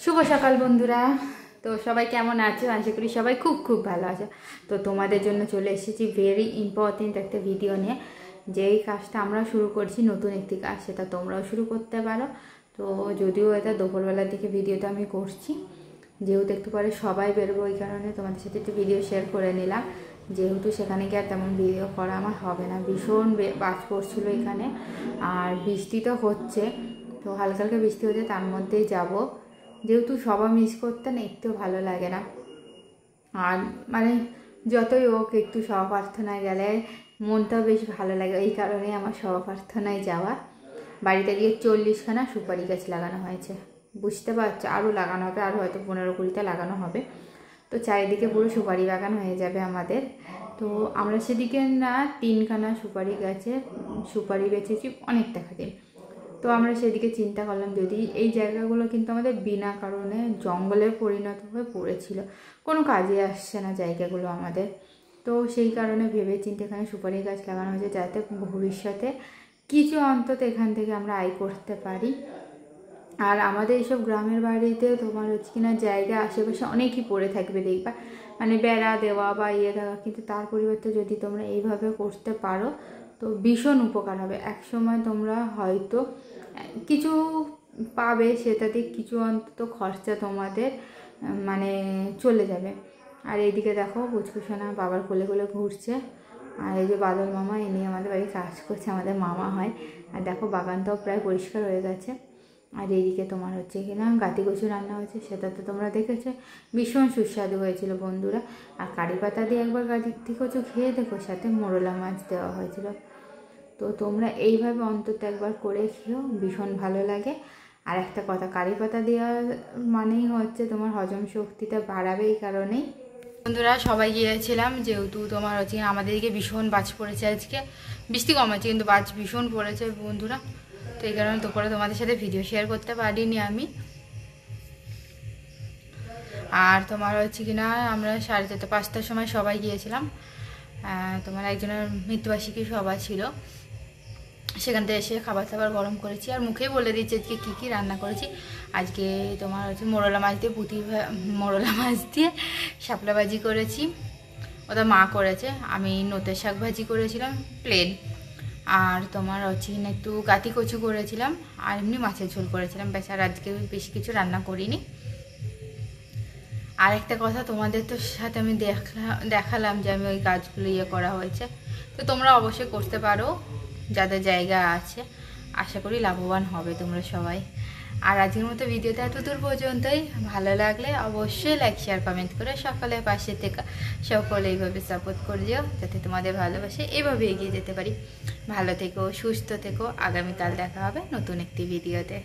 শুভ সকাল বন্ধুরা। তো সবাই কেমন আছো? আশা করি সবাই খুব খুব ভালো আছে। তো তোমাদের জন্য চলে এসেছি ভেরি ইম্পর্টেন্ট একটা ভিডিও নিয়ে। যেই কাজটা আমরা শুরু করছি, নতুন একটি কাজ, সেটা তোমরাও শুরু করতে পারো। তো যদিও এটা দুপুরবেলার দিকে ভিডিওটা আমি করছি, যেহেতু একটু পরে সবাই বেরোবো, ওই কারণে তোমাদের সাথে একটু ভিডিও শেয়ার করে নিলাম। যেহেতু সেখানে গিয়ে আর তেমন ভিডিও করা আমার হবে না, ভীষণ বাজ পড়ছিল এখানে, আর বৃষ্টি তো হচ্ছে, তো হালকা হালকা বৃষ্টি হচ্ছে, তার মধ্যেই যাব। যেহেতু সবাই মিস করতে না একটু ভালো লাগে না, আর মানে যতই হোক একটু সভা প্রার্থনায় গেলে মনটাও বেশ ভালো লাগে। এই কারণে আমার সভা প্রার্থনায় যাওয়া। বাড়িতে গিয়ে 40খানা সুপারি গাছ লাগানো হয়েছে, বুঝতে পারছো, আরও লাগানো হবে, আরও হয়তো 15-20টা লাগানো হবে। তো চারিদিকে পুরো সুপারি বাগান হয়ে যাবে আমাদের। তো আমরা সেদিকে না 3খানা সুপারি গাছে সুপারি বেচেছি অনেক টাকা দিয়ে। তো আমরা সেদিকে চিন্তা করলাম, যদি এই জায়গাগুলো কিন্তু আমাদের বিনা কারণে জঙ্গলে পরিণত হয়ে পড়েছিল, কোনো কাজে আসছে না জায়গাগুলো আমাদের। তো সেই কারণে ভেবে চিন্তে এখানে সুপারি গাছ লাগানো হয়েছে, যাতে ভবিষ্যতে কিছু অন্তত এখান থেকে আমরা আয় করতে পারি। আর আমাদের এইসব গ্রামের বাড়িতে তোমার হচ্ছে কিনা জায়গা আশেপাশে অনেকই পড়ে থাকবে, দেখবা, মানে বেড়া দেওয়া বা ইয়ে দেওয়া, কিন্তু তার পরিবর্তে যদি তোমরা এইভাবে করতে পারো তো ভীষণ উপকার হবে। একসময় তোমরা হয়তো কিছু পাবে, সেটাতে কিছু অন্তত খরচা তোমাদের মানে চলে যাবে। আর এইদিকে দেখো পুচকুসোনা বাবার কোলে কোলে ঘুরছে, আর এই যে বাদল মামা, এনে আমাদের বাড়ি কাজ করছে, আমাদের মামা হয়। আর দেখো বাগানটাও প্রায় পরিষ্কার হয়ে গেছে। আর এইদিকে তোমার হচ্ছে কিনা গাতি কচু রান্না হয়েছে, সেটা তো তোমরা দেখেছো, ভীষণ সুস্বাদু হয়েছিল বন্ধুরা। আর কারি পাতা দিয়ে একবার গাতি কচু খেয়ে দেখো, সাথে মোরলা মাছ দেওয়া হয়েছিল। তো তোমরা এইভাবে অন্তত একবার করে খেও, ভীষণ ভালো লাগে। আর একটা কথা, কারি পাতা দেওয়া মানেই হচ্ছে তোমার হজম শক্তিটা বাড়াবে, এই কারণেই বন্ধুরা সবাই গিয়েছিলাম। যেহেতু তোমার হচ্ছে আমাদের দিকে ভীষণ বাজ পড়েছে, আজকে বৃষ্টি কম আছে কিন্তু বাজ ভীষণ পড়েছে বন্ধুরা। তো এই কারণে দুপুরে তোমাদের সাথে ভিডিও শেয়ার করতে পারিনি আমি। আর তোমার হচ্ছে কিনা আমরা 4:30-5টার সময় সবাই গিয়েছিলাম। তোমার একজনের মৃত্যুবার্ষিকী সভা ছিল, সেখান থেকে এসে খাবার টাবার গরম করেছি। আর মুখেই বলে দিচ্ছি আজকে কী কী রান্না করেছি। আজকে তোমার হচ্ছে মোরলা মাছ দিয়ে মোরলা মাছ দিয়ে শাপলা ভাজি করেছি, ওটা মা করেছে। আমি নোটের শাক ভাজি করেছিলাম প্লেন, আর তোমার হচ্ছে একটু গাতি কচু করেছিলাম, আর এমনি মাছের ঝোল করেছিলাম, ব্যাস। আর আজকে বেশি কিছু রান্না করিনি। আর একটা কথা, তোমাদের তো সাথে আমি দেখালাম যে আমি ওই গাছগুলো ইয়ে করা হয়েছে, তো তোমরা অবশ্যই করতে পারো যাদের জায়গা আছে। আশা করি লাভবান হবে তোমরা সবাই। আর আজকের মতো ভিডিওটা এতদূর পর্যন্তই। ভালো লাগলে অবশ্যই লাইক শেয়ার কমেন্ট করে সকলের পাশে থেকে সকলে এইভাবে সাপোর্ট করে দিও, যাতে তোমাদের ভালোবাসে এইভাবে এগিয়ে যেতে পারি। ভালো থেকো, সুস্থ থেকো। আগামীকাল দেখা হবে নতুন একটি ভিডিওতে।